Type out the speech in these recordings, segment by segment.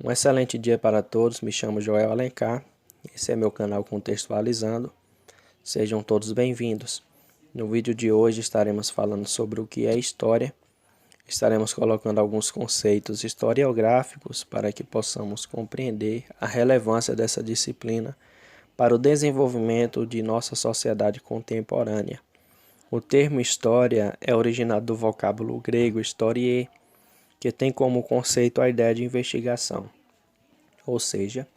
Um excelente dia para todos, me chamo Joel Alencar, esse é meu canal Contextualizando, sejam todos bem-vindos. No vídeo de hoje estaremos falando sobre o que é história, estaremos colocando alguns conceitos historiográficos para que possamos compreender a relevância dessa disciplina para o desenvolvimento de nossa sociedade contemporânea. O termo história é originado do vocábulo grego historie, que tem como conceito a ideia de investigação. Ou seja,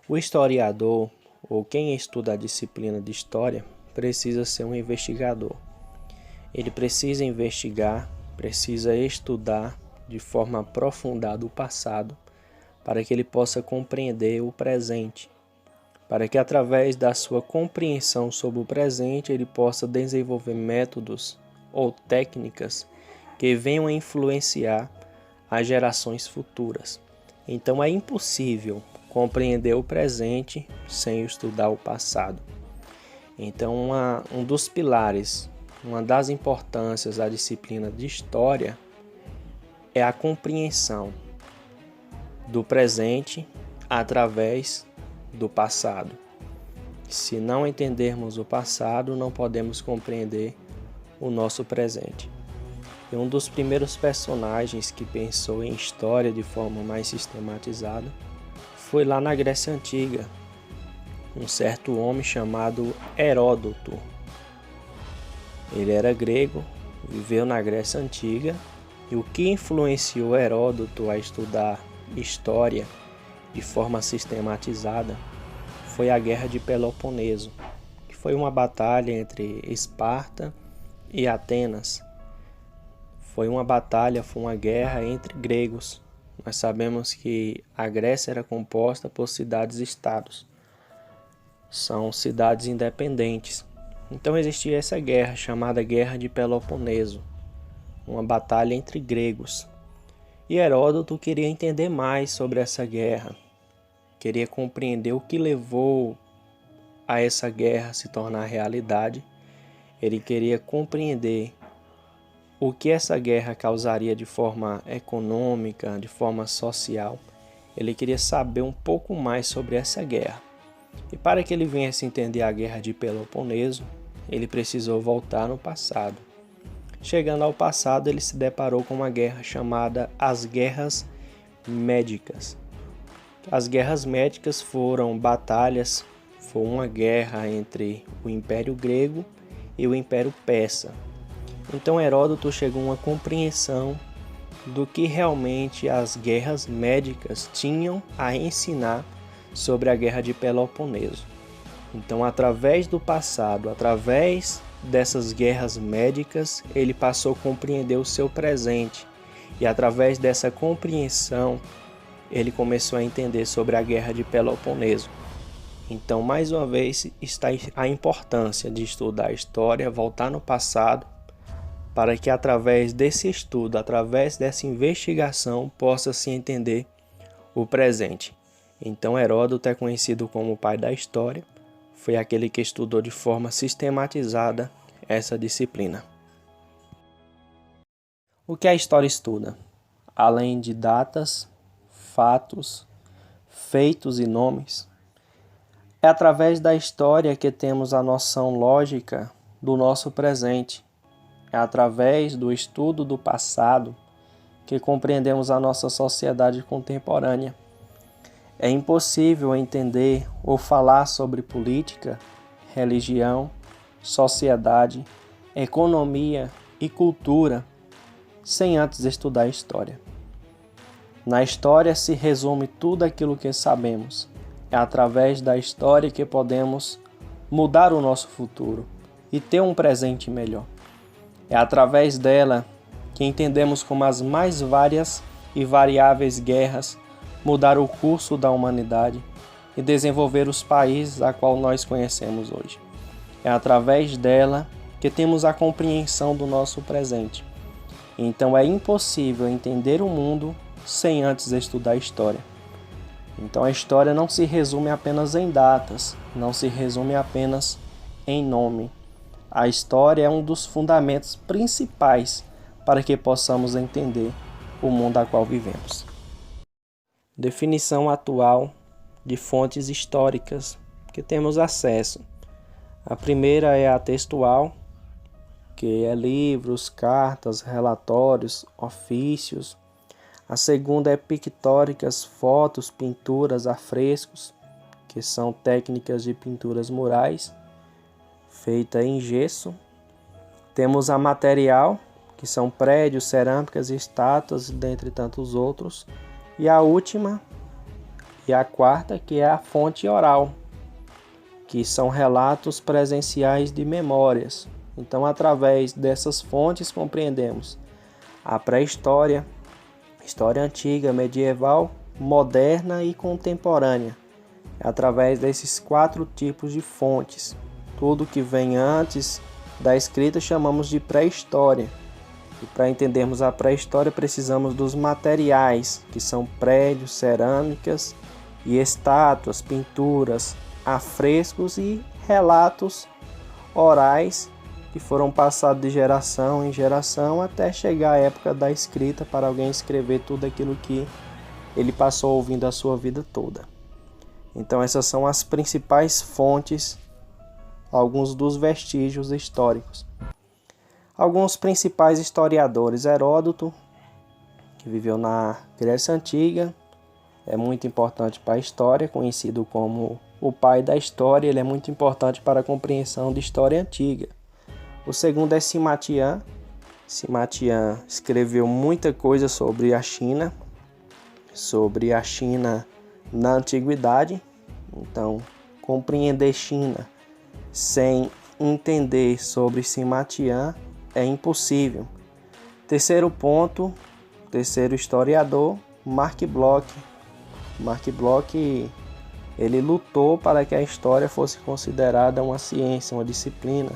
o historiador, ou quem estuda a disciplina de história, precisa ser um investigador. Ele precisa investigar, precisa estudar de forma aprofundada o passado, para que ele possa compreender o presente, para que através da sua compreensão sobre o presente ele possa desenvolver métodos ou técnicas que venham a influenciar as gerações futuras. Então é impossível compreender o presente sem estudar o passado. Então um dos pilares, uma das importâncias da disciplina de história é a compreensão do presente através do passado. Se não entendermos o passado, não podemos compreender o nosso presente. E um dos primeiros personagens que pensou em história de forma mais sistematizada foi lá na Grécia Antiga, um certo homem chamado Heródoto. Ele era grego, viveu na Grécia Antiga, e o que influenciou Heródoto a estudar história de forma sistematizada foi a Guerra de Peloponeso, que foi uma batalha entre Esparta e Atenas. Foi uma guerra entre gregos. Nós sabemos que a Grécia era composta por cidades-estados. São cidades independentes. Então existia essa guerra chamada Guerra de Peloponeso, uma batalha entre gregos. E Heródoto queria entender mais sobre essa guerra. Queria compreender o que levou a essa guerra se tornar realidade. Ele queria compreender o que essa guerra causaria de forma econômica, de forma social. Ele queria saber um pouco mais sobre essa guerra. E para que ele viesse entender a Guerra de Peloponeso, ele precisou voltar no passado. Chegando ao passado, ele se deparou com uma guerra chamada as Guerras Médicas. As Guerras Médicas foram batalhas, foi uma guerra entre o Império Grego e o Império Persa. Então Heródoto chegou a uma compreensão do que realmente as guerras médicas tinham a ensinar sobre a Guerra de Peloponeso. Então, através do passado, através dessas guerras médicas, ele passou a compreender o seu presente. E através dessa compreensão, ele começou a entender sobre a Guerra de Peloponeso. Então, mais uma vez, está a importância de estudar a história, voltar no passado, para que através desse estudo, através dessa investigação, possa se entender o presente. Então Heródoto é conhecido como o pai da história, foi aquele que estudou de forma sistematizada essa disciplina. O que a história estuda? Além de datas, fatos, feitos e nomes, é através da história que temos a noção lógica do nosso presente. É através do estudo do passado que compreendemos a nossa sociedade contemporânea. É impossível entender ou falar sobre política, religião, sociedade, economia e cultura sem antes estudar a história. Na história se resume tudo aquilo que sabemos. É através da história que podemos mudar o nosso futuro e ter um presente melhor. É através dela que entendemos como as mais várias e variáveis guerras mudaram o curso da humanidade e desenvolver os países a qual nós conhecemos hoje. É através dela que temos a compreensão do nosso presente. Então é impossível entender o mundo sem antes estudar a história. Então a história não se resume apenas em datas, não se resume apenas em nome. A história é um dos fundamentos principais para que possamos entender o mundo a qual vivemos. Definição atual de fontes históricas que temos acesso. A primeira é a textual, que é livros, cartas, relatórios, ofícios. A segunda é pictóricas, fotos, pinturas, afrescos, que são técnicas de pinturas murais, feita em gesso. Temos a material, que são prédios, cerâmicas, estátuas, dentre tantos outros. E a última, e a quarta, que é a fonte oral, que são relatos presenciais de memórias. Então, através dessas fontes, compreendemos a pré-história, história antiga, medieval, moderna e contemporânea. Através desses 4 tipos de fontes. Tudo que vem antes da escrita chamamos de pré-história. E para entendermos a pré-história, precisamos dos materiais, que são prédios, cerâmicas e estátuas, pinturas, afrescos e relatos orais que foram passados de geração em geração até chegar à época da escrita para alguém escrever tudo aquilo que ele passou ouvindo a sua vida toda. Então essas são as principais fontes, alguns dos vestígios históricos. Alguns principais historiadores: Heródoto, que viveu na Grécia Antiga, é muito importante para a história, conhecido como o pai da história, ele é muito importante para a compreensão de história antiga. O segundo é Simatian. Simatian escreveu muita coisa sobre a China na antiguidade. Então, compreender China sem entender sobre Simatian é impossível. Terceiro ponto, terceiro historiador, Mark Bloch. Mark Bloch, ele lutou para que a história fosse considerada uma ciência, uma disciplina.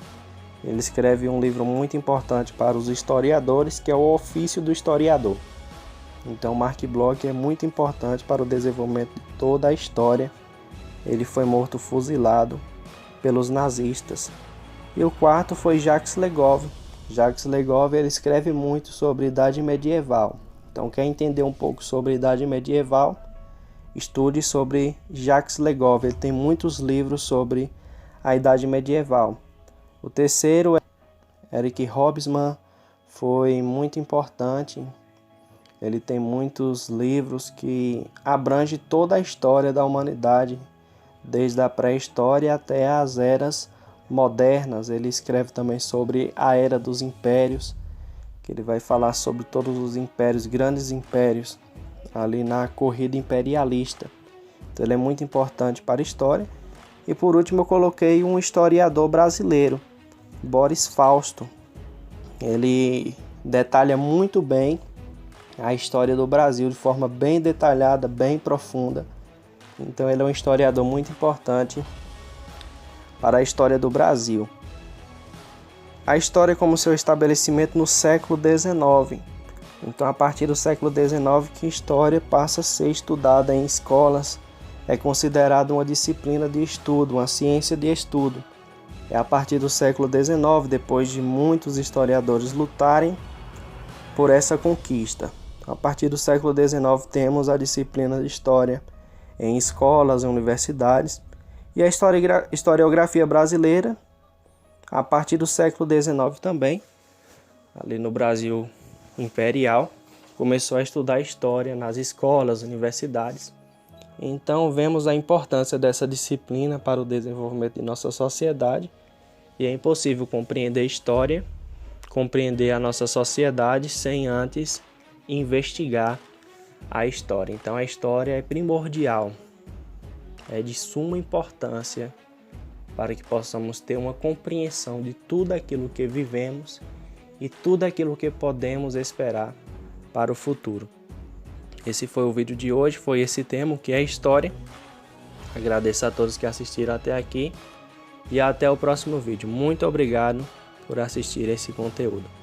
Ele escreve um livro muito importante para os historiadores, que é o Ofício do Historiador. Então, Mark Bloch é muito importante para o desenvolvimento de toda a história. Ele foi morto fuzilado pelos nazistas. E o quarto foi Jacques Legove. Jacques Legove, ele escreve muito sobre a Idade Medieval. Então, quer entender um pouco sobre a Idade Medieval? Estude sobre Jacques Legove. Ele tem muitos livros sobre a Idade Medieval. O terceiro é Eric Hobsbawm, foi muito importante. Ele tem muitos livros que abrangem toda a história da humanidade, desde a pré-história até as eras modernas. Ele escreve também sobre a era dos impérios, que ele vai falar sobre todos os impérios, grandes impérios, ali na corrida imperialista. Então ele é muito importante para a história. E por último eu coloquei um historiador brasileiro, Boris Fausto. Ele detalha muito bem a história do Brasil de forma bem detalhada, bem profunda. Então ele é um historiador muito importante para a história do Brasil. A história como seu estabelecimento no século XIX. Então, a partir do século XIX que a história passa a ser estudada em escolas, é considerada uma disciplina de estudo, uma ciência de estudo. É a partir do século XIX, depois de muitos historiadores lutarem por essa conquista. A partir do século XIX temos a disciplina de história em escolas e universidades. E a historiografia brasileira, a partir do século XIX também, ali no Brasil imperial, começou a estudar história nas escolas, universidades. Então vemos a importância dessa disciplina para o desenvolvimento de nossa sociedade. E é impossível compreender história, compreender a nossa sociedade sem antes investigar a história. Então a história é primordial, é de suma importância para que possamos ter uma compreensão de tudo aquilo que vivemos e tudo aquilo que podemos esperar para o futuro. Esse foi o vídeo de hoje, foi esse tema, que é história. Agradeço a todos que assistiram até aqui e até o próximo vídeo. Muito obrigado por assistir esse conteúdo.